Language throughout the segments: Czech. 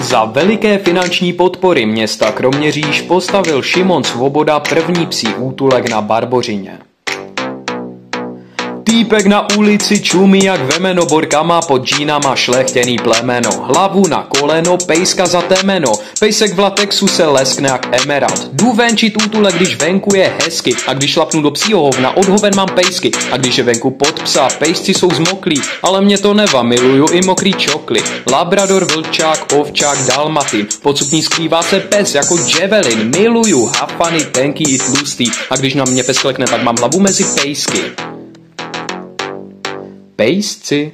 Za veliké finanční podpory města Kroměříž postavil Šimon Svoboda první psí útulek na Barbořině. Týpek na ulici čumí jak vemeno, borka má pod džínama šlechtěný plemeno. Hlavu na koleno, pejska za temeno, pejsek v latexu se leskne jak emerald. Jdu venčit útulek, když venku je hezky, a když šlapnu do psího hovna, od hoven mám pejsky. A když je venku pod psa, pejsci jsou zmoklí, ale mě to neva, miluju i mokrý čokly. Labrador, vlčák, ovčák, dalmatin, pod sukní skrývá se pes jako javelin. Miluju hafany, tenký i tlustý, a když na mě pes klekne, tak mám hlavu mezi pejsky. Pejsci.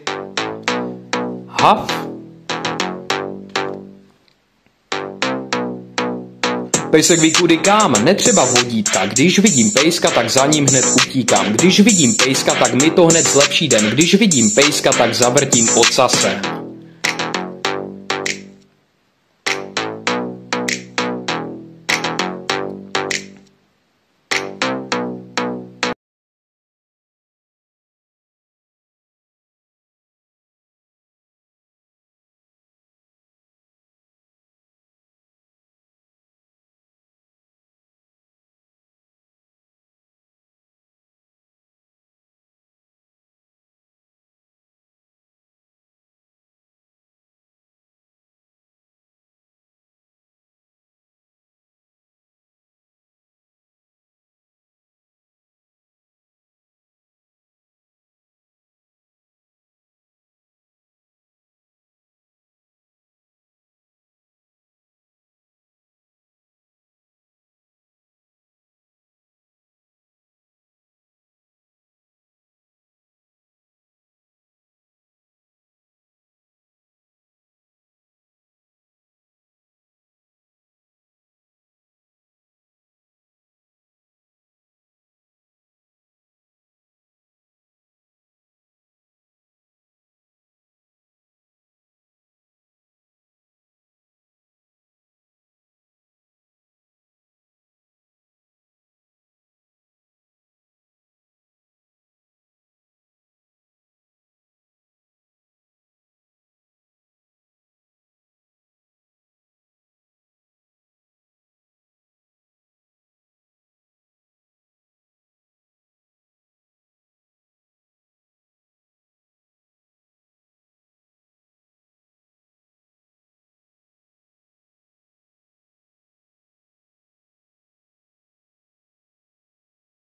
Haf. Pejsek ví kudy kam, netřeba vodítka. Když vidím pejska, tak za ním hned utíkám. Když vidím pejska, tak mi to hned zlepší den. Když vidím pejska, tak zavrtím ocasem.